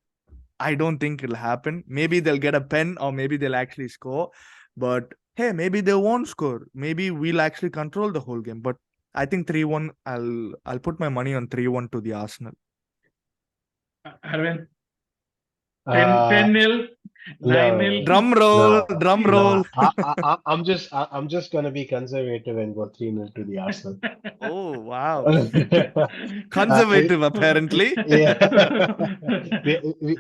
I don't think it'll happen. Maybe they'll get a pen, or maybe they'll actually score. But hey, maybe they won't score. Maybe we'll actually control the whole game. But I think 3-1. I'll put my money on 3-1 to the Arsenal. Arvind? 10-0, 9-0. Drum roll, drum roll. I'm just gonna be conservative and go 3-0 to the Arsenal. Oh wow. Conservative, apparently. Yeah.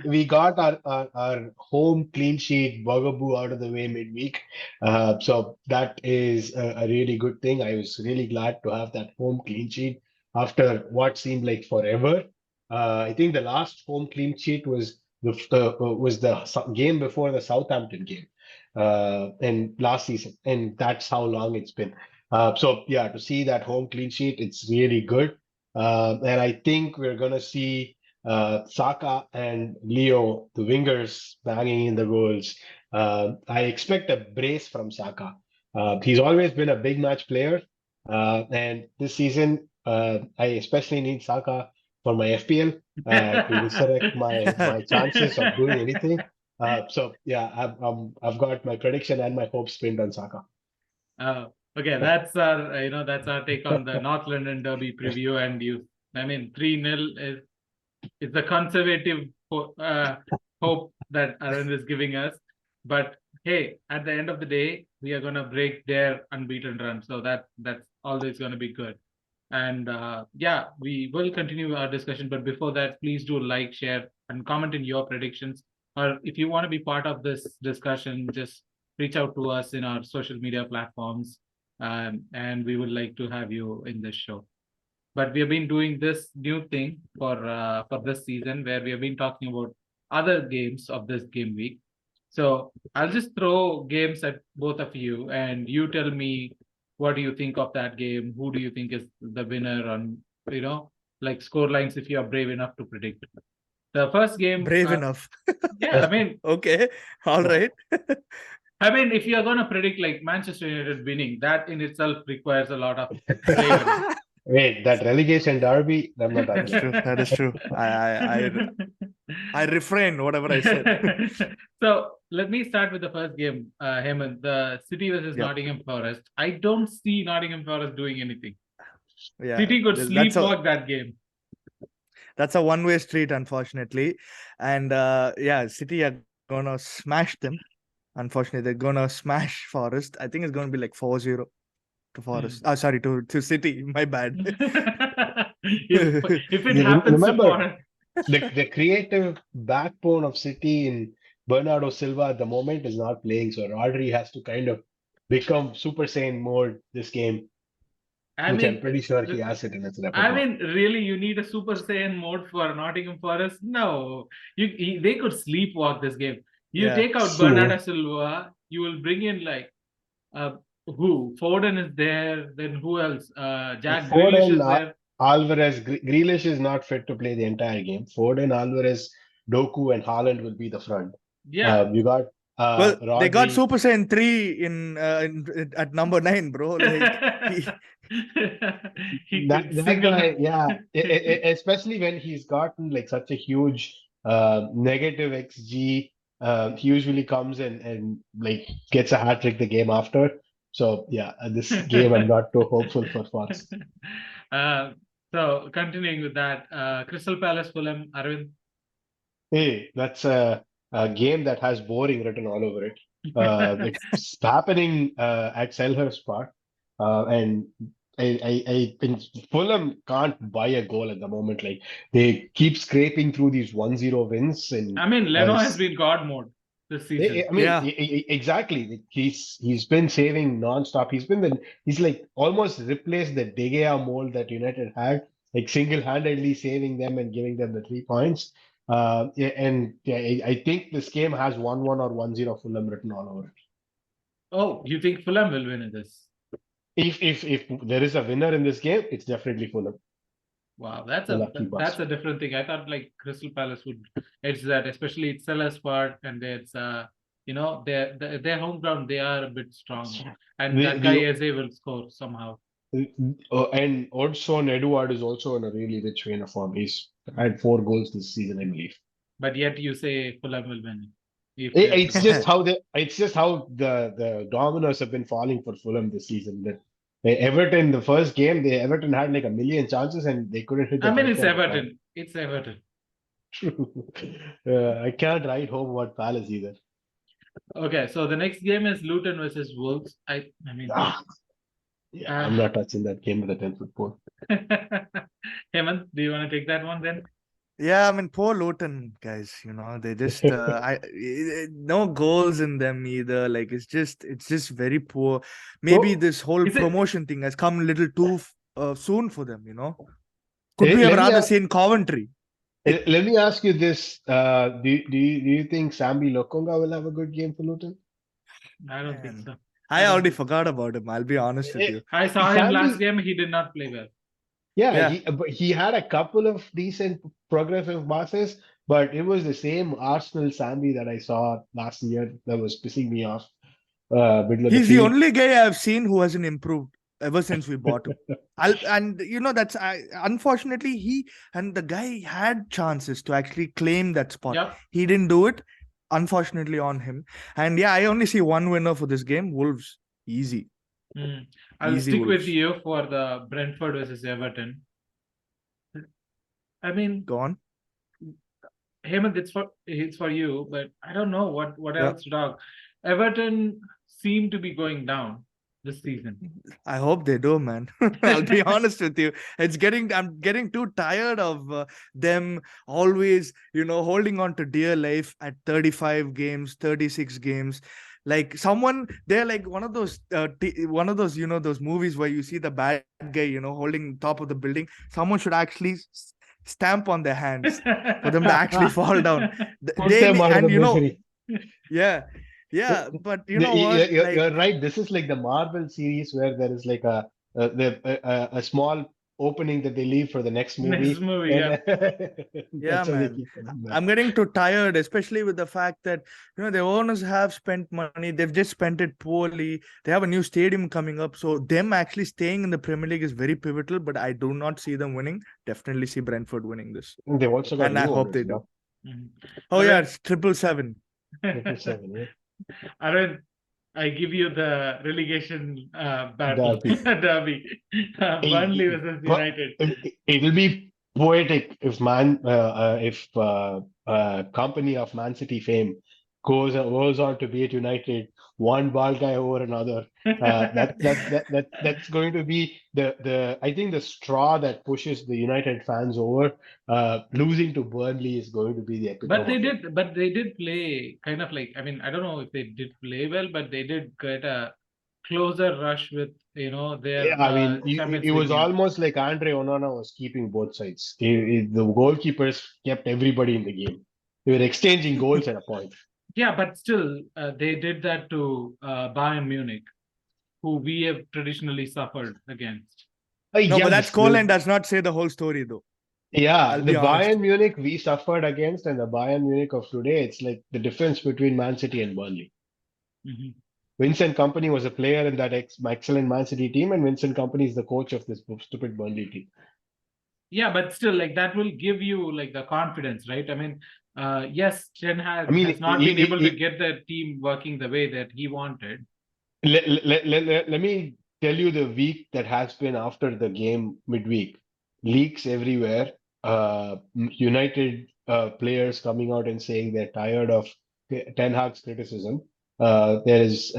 we got our home clean sheet bugaboo out of the way midweek. So that is a really good thing. I was really glad to have that home clean sheet after what seemed like forever. I think the last home clean sheet was the game before the Southampton game and last season, and that's how long it's been. So yeah, to see that home clean sheet, it's really good. And I think we're gonna see Saka and Leo, the wingers, banging in the goals. I expect a brace from Saka. He's always been a big match player, and this season I especially need Saka for my FPL to resurrect my chances of doing anything. So yeah, I've got my prediction and my hopes pinned on Saka. Okay, that's our take on the North London Derby preview. And 3-0 is the conservative hope that Arvind is giving us. But hey, at the end of the day, we are going to break their unbeaten run. So that's always going to be good. And we will continue our discussion. But before that, please do like, share, and comment in your predictions. Or if you want to be part of this discussion, just reach out to us in our social media platforms. And we would like to have you in this show. But we have been doing this new thing for this season, where we have been talking about other games of this game week. So I'll just throw games at both of you, and you tell me what do you think of that game? Who do you think is the winner? On like score lines, if you are brave enough to predict. The first game, Brave enough. yeah, I mean, Okay, all right. if you are going to predict like Manchester United winning, that in itself requires a lot of bravery. Wait, that relegation derby, I'm not That's touching true. That is true. I refrain whatever I said. So let me start with the first game, Hemant. The City versus Yep. Nottingham Forest. I don't see Nottingham Forest doing anything. Yeah, City could that's a sleepwalk that game. that's a one-way street, unfortunately. And yeah, City are gonna smash them. Unfortunately, they're gonna smash Forest. I think it's gonna be like 4-0 to Forest. Sorry, to City. My bad. If it happens to Remember, Forest, the creative backbone of City in Bernardo Silva at the moment is not playing, so Rodri has to kind of become Super Saiyan mode this game, I which I'm mean, pretty sure he has it in his I repertoire. mean, really, you need a Super Saiyan mode for Nottingham Forest? No, they could sleepwalk this game. You Yeah. take out True. Bernardo Silva, you will bring in like who? Foden is there. Then who else? Jack Grealish Foden, is there. Alvarez, Grealish is not fit to play the entire game. Foden, Alvarez, Doku, and Haaland will be the front. Yeah. You got Well, they got Rodri. Super Saiyan 3 at number 9, bro. Like He That could that single. guy, yeah, especially when he's gotten like such a huge negative XG, he usually comes and like gets a hat trick the game after. So yeah, this game I'm not too hopeful for Forest. So continuing with that, Crystal Palace, Fulham, Arvind. Hey, that's a game that has boring written all over it. It's happening at Selhurst Park, and I think Fulham can't buy a goal at the moment. Like they keep scraping through these 1-0 wins, and I mean, Leno has been God mode this season. I mean, Yeah. exactly. He's been saving non-stop. He's like almost replaced the De Gea mold that United had, like single-handedly saving them and giving them the 3 points. Yeah, and yeah, I think this game has 1-1 or 1-0 Fulham written all over it. Oh, you think Fulham will win this? If there is a winner in this game, it's definitely Fulham. Wow, that's The a lucky that's bus. a different thing. I thought like Crystal Palace would edge that, especially it's Selhurst Park and it's their home ground. They are a bit strong, and The that guy the Eze will score somehow. and Odson Eduard is also in a really rich vein of form. He's had 4 goals this season, I believe. But yet you say Fulham will win if It's there's just how the dominoes have been falling for Fulham this season. That Everton, the first game, Everton had like a million chances and they couldn't hit the I mean, it's touchdown. Everton. It's Everton. True. I can't write home about Palace either. Okay, so the next game is Luton versus Wolves. I mean, Yeah, I'm not touching that game with a 10-foot pole. Hemant, do you want to take that one then? Yeah, I mean, poor Luton guys, they just no goals in them either. Like it's just very poor. Maybe So, this whole Is it- promotion thing has come a little too soon for them, Could we have let me rather ask, seen Coventry? let me ask you this. Do you think Sambi Lokonga will have a good game for Luton? I don't think Man, so. I already forgot about him. I'll be honest with you. I saw him Sambi, last game. He did not play well. yeah, but he had a couple of decent progressive passes, but it was the same Arsenal Sambi that I saw last year that was pissing me off. Middle of the He's the field. only guy I've seen who hasn't improved ever since we bought him. That's unfortunately the guy had chances to actually claim that spot. Yep. He didn't do it, unfortunately, on him. And yeah, I only see one winner for this game: Wolves. Easy. I'll Easy stick Wolves. with you for the Brentford versus Everton. I mean, Go on. Hemant, it's for you, but I don't know what Yeah. else to talk. Everton seem to be going down this season. I hope they do, man. I'll be honest with you. I'm getting too tired of them always, holding on to dear life at 35 games, 36 games. Like they're like one of those, those movies where you see the bad guy, holding top of the building. Someone should actually stamp on their hands for them to actually fall down. Put them out of the misery. Yeah. Yeah, but you know what? You're right. This is like the Marvel series where there is like a small opening that they leave for the next Next movie, movie, and yeah. Yeah, that's how they man. keep coming back. I'm getting too tired, especially with the fact that the owners have spent money. They've just spent it poorly. They have a new stadium coming up, so them actually staying in the Premier League is very pivotal. But I do not see them winning. Definitely see Brentford winning this, And they've also got and I new hope owners, they you do. know. Mhm. Oh yeah, Arun, it's 777. 777, yeah. Arun, I give you the relegation battle Derby. derby. Burnley It, versus United. it'll be poetic if company of Man City fame goes on to beat United one ball guy over another. That's going to be the I think the straw that pushes the United fans over. Losing to Burnley is going to be the But epitome of it. they did play kind of like, I mean, I don't know if they did play well, but they did get a closer rush with, their Yeah, I mean, Champions it League was game. almost like Andre Onana was keeping both sides. The goalkeepers kept everybody in the game. They were exchanging goals at a point. Yeah, but still, they did that to Bayern Munich, who we have traditionally suffered against. No, but Yeah, that scoreline does not say the whole story, though. yeah, I'll the be honest. Bayern Munich we suffered against, and the Bayern Munich of today, it's like the difference between Man City and Burnley. Mhm. Vincent Company was a player in that excellent Man City team, and Vincent Company is the coach of this stupid Burnley team. Yeah, but still, like that will give you like the confidence, right? I mean, yes, Ten I Hag has mean, not been able to get the team working the way that he wanted. let me tell you the week that has been after the game midweek. Leaks everywhere. United players coming out and saying they're tired of Ten Hag's criticism. There is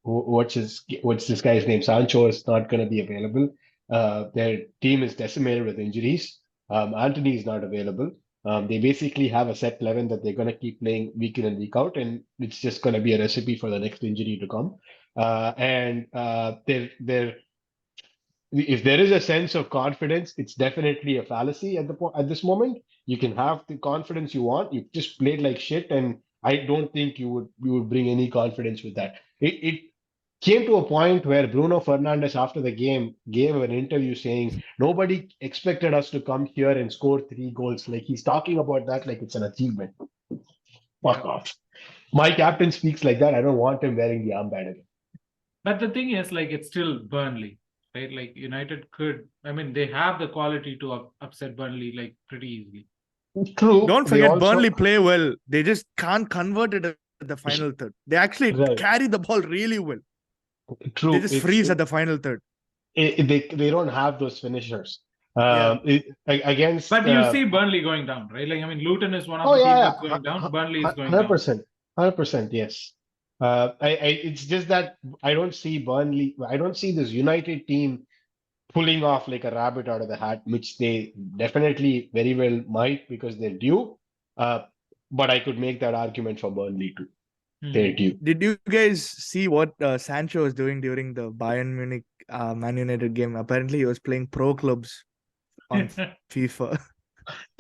what's this guy's name? Sancho is not going to be available. Their team is decimated with injuries. Anthony is not available. They basically have a set 11 that they're going to keep playing week in and week out, and it's just going to be a recipe for the next injury to come. And there, if there is a sense of confidence, it's definitely a fallacy at this moment. You can have the confidence you want. You just played like shit, and I don't think you would bring any confidence with that. It came to a point where Bruno Fernandes, after the game, gave an interview saying nobody expected us to come here and score 3 goals. Like he's talking about that like it's an achievement. Fuck Yeah. off. My captain speaks like that. I don't want him wearing the armband again. But the thing is, like, it's still Burnley, right? Like United could, I mean, they have the quality to upset Burnley like pretty easily. True. Don't They forget, also Burnley play well. They just can't convert it at the final third. They actually right. carry the ball really well. They True. just freeze at the final third. They don't have those finishers. Yeah. Against But you see Burnley going down, right? Like, I mean, Luton is one of oh the teams yeah, that's going down. Burnley is going down. 100%, 100%, yes. It's just that I don't see Burnley. I don't see this United team pulling off like a rabbit out of the hat, which they definitely very well might because they're due. Uh, but I could make that argument for Burnley too. They're due. Did you guys see what Sancho was doing during the Bayern Munich Man United game? Apparently, he was playing pro clubs on FIFA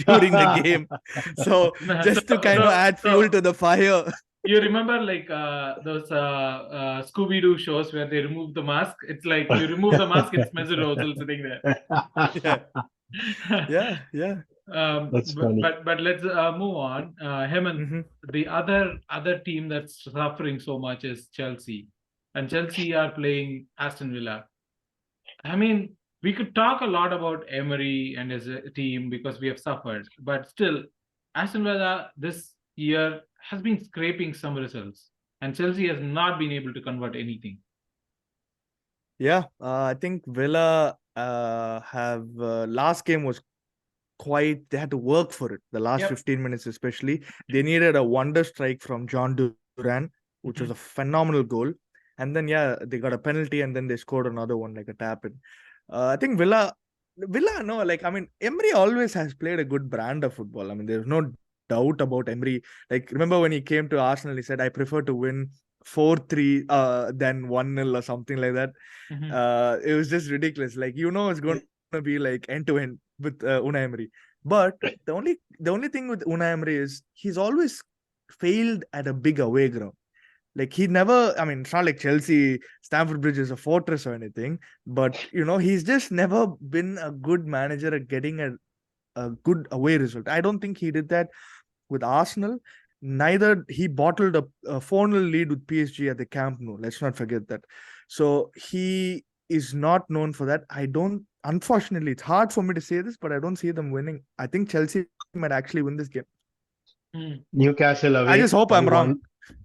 during the game. So just to kind of add fuel to the fire. You remember like those Scooby-Doo shows where they remove the mask? It's like you remove the mask, it's Mesut Ozil sitting there. Yeah. That's funny. But let's move on. Hemant, the other team that's suffering so much is Chelsea, and Chelsea are playing Aston Villa. I mean, we could talk a lot about Emery and his team because we have suffered, but still, Aston Villa this year has been scraping some results, and Chelsea has not been able to convert anything. Yeah, I think Villa have last game was quite, they had to work for it. The last 15 minutes especially, they needed a wonder strike from John Duran, which was a phenomenal goal. And then they got a penalty and then they scored another one like a tap in. I think Villa, no, like, I mean, Emery always has played a good brand of football. I mean, there's no doubt about Emery. Like, remember when he came to Arsenal, he said, I prefer to win 4-3 than 1-0 or something like that. It was just ridiculous. Like, it's going to be like end to end with Unai Emery. But the only thing with Unai Emery is he's always failed at a big away ground. Like he never, I mean, it's not like Chelsea, Stamford Bridge is a fortress or anything, but he's just never been a good manager at getting a good away result. I don't think he did that with Arsenal. Neither he bottled a 4-0 lead with PSG at the Camp Nou. Let's not forget that. So he is not known for that. Unfortunately, it's hard for me to say this, but I don't see them winning. I think Chelsea might actually win this game. Newcastle away, I just hope I'm 5-1. wrong.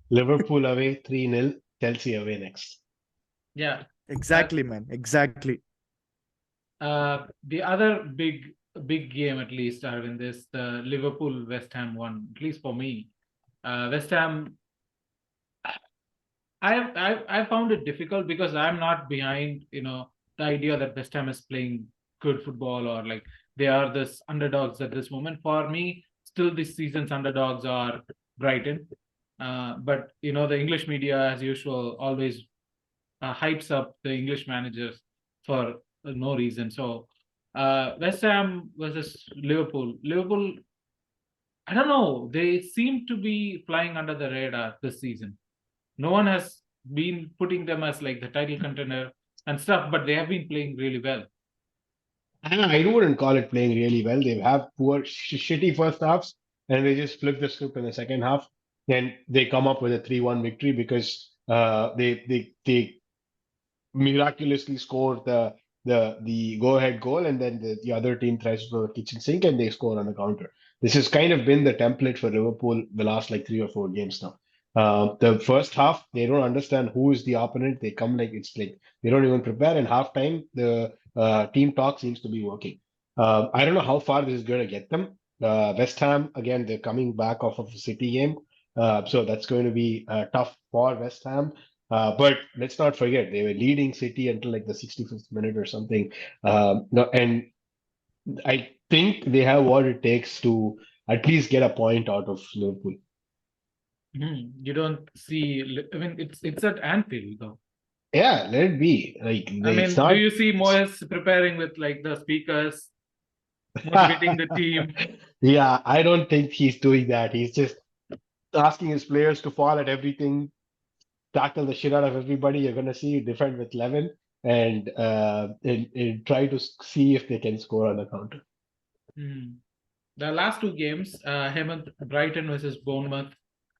Liverpool away, 3-0. Chelsea away next. Yeah. Exactly, man. Exactly. The other big game, at least, Arvind, is the Liverpool West Ham one. At least for me, West Ham. I found it difficult because I'm not behind the idea that West Ham is playing good football or like they are this underdogs at this moment. For me, still this season's underdogs are Brighton. But the English media, as usual, always hypes up the English managers for no reason. So West Ham versus Liverpool. Liverpool, I don't know. They seem to be flying under the radar this season. No one has been putting them as like the title contender and stuff, but they have been playing really well. I wouldn't call it playing really well. They have poor, shitty first halves, and they just flip the script in the second half. And they come up with a 3-1 victory because they miraculously score the go ahead goal, and then the other team tries to throw the kitchen sink and they score on the counter. This has kind of been the template for Liverpool the last like 3 or 4 games now. The first half, they don't understand who is the opponent. They come like it's like they don't even prepare. And halftime, the team talk seems to be working. I don't know how far this is going to get them. West Ham, again, they're coming back off of a City game. So that's going to be tough for West Ham. But let's not forget, they were leading City until like the 65th minute or something. No, and I think they have what it takes to at least get a point out of Liverpool. You don't see. I mean, it's at Anfield though. Yeah, let it be. Like it's do not. you see Moyes preparing with like the speakers, motivating the team? Yeah, I don't think he's doing that. He's just asking his players to fall at everything, tackle the shit out of everybody. You're gonna see defend with 11 and try to see if they can score on the counter. The last 2 games, Hemant, Brighton versus Bournemouth.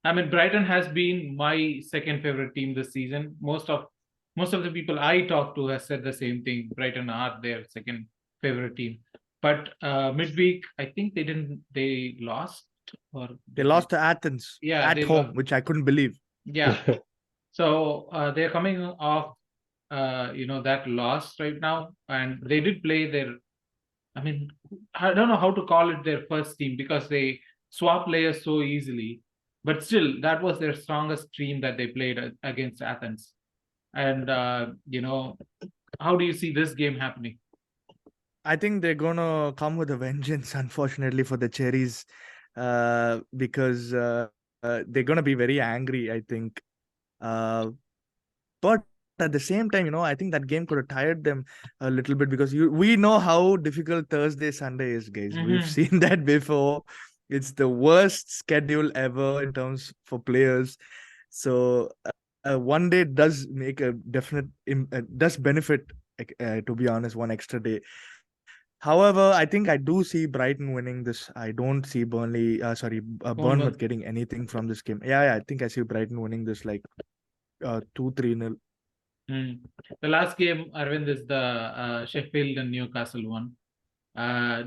I mean, Brighton has been my second favorite team this season. Most of the people I talk to has said the same thing. Brighton are their second favorite team. But midweek, I think they lost or They lost to Athens at home, which I couldn't believe. Yeah. So they're coming off that loss right now, and they did play their. I mean, I don't know how to call it their first team because they swap players so easily. But still, that was their strongest team that they played against Athens. And, how do you see this game happening? I think they're going to come with a vengeance, unfortunately, for the Cherries, because they're going to be very angry, I think. But at the same time, I think that game could have tired them a little bit because we know how difficult Thursday, Sunday is, guys. We've seen that before. It's the worst schedule ever in terms for players. So one day does make a definite, does benefit, to be honest, one extra day. However, I think I do see Brighton winning this. I don't see Bournemouth getting anything from this game. Yeah, I think I see Brighton winning this like 2-3-0. The last game, Arvind, is the Sheffield and Newcastle one.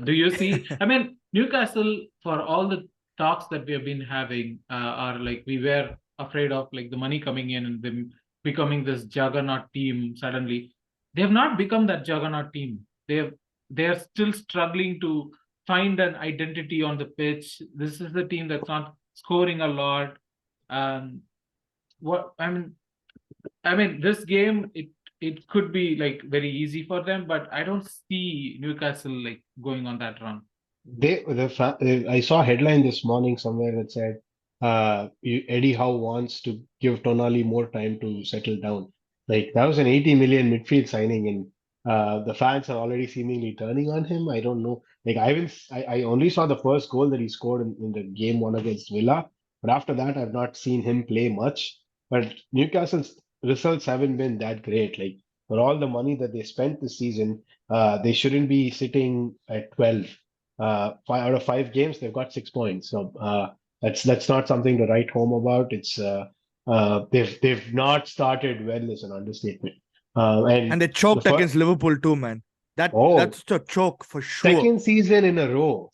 Do you see? I mean, Newcastle, for all the talks that we have been having, are like we were afraid of like the money coming in and them becoming this juggernaut team suddenly. They have not become that juggernaut team. They are still struggling to find an identity on the pitch. This is the team that's not scoring a lot. What I mean, this game it could be like very easy for them, but I don't see Newcastle like going on that run. I saw a headline this morning somewhere that said Eddie Howe wants to give Tonali more time to settle down. Like that was an 80 million midfield signing, and the fans are already seemingly turning on him. I don't know. Like I only saw the first goal that he scored in the game one against Villa, but after that I've not seen him play much. But Newcastle's results haven't been that great. Like for all the money that they spent this season, they shouldn't be sitting at 12. 5 out of 5 games, they've got 6 points. So that's not something to write home about. It's they've not started well is an understatement. And And they the choked first against Liverpool too, man. oh That's a choke for sure. second season in a row,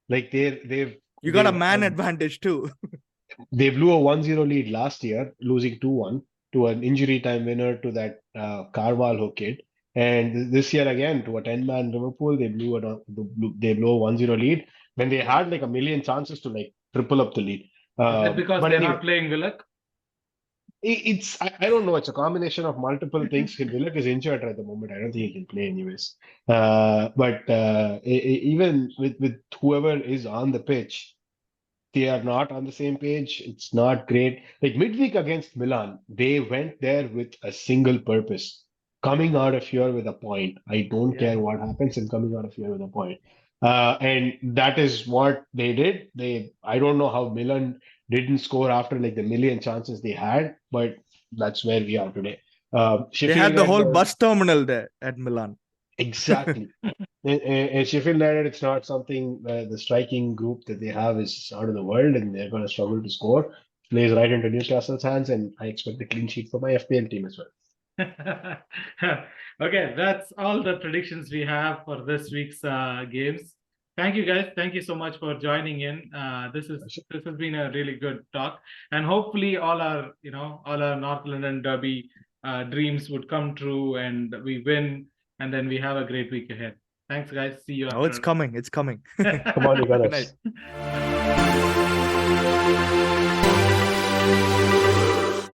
like they've You got a they've man advantage too. they blew a 1-0 lead last year, losing 2-1 to an injury time winner to that Carvalho kid. And this year again to a 10-man Liverpool, they blew a 1-0 lead when they had like a million chances to like triple up the lead. Is that because But they're anyway, not playing Willock? I don't know. It's a combination of multiple things. Willock is injured at the moment. I don't think he can play anyways. But even with whoever is on the pitch, they are not on the same page. It's not great. Like midweek against Milan, they went there with a single purpose, coming out of here with a point. I don't Yeah. care what happens and coming out of here with a point. And that is what they did. I don't know how Milan didn't score after like the million chances they had, but that's where we are today. They Sheffield had the whole United, bus terminal there at Milan. exactly. And Sheffield United, it's not something the striking group that they have is out of the world, and they're going to struggle to score. Plays right into Newcastle's hands, and I expect a clean sheet for my FPL team as well. Okay, that's all the predictions we have for this week's games. Thank you, guys. Thank you so much for joining in. This has been a really good talk, and hopefully all our North London Derby dreams would come true, and we win, and then we have a great week ahead. Thanks, guys. See you Oh, it's after. coming. It's coming. Come on, you Good guys. night.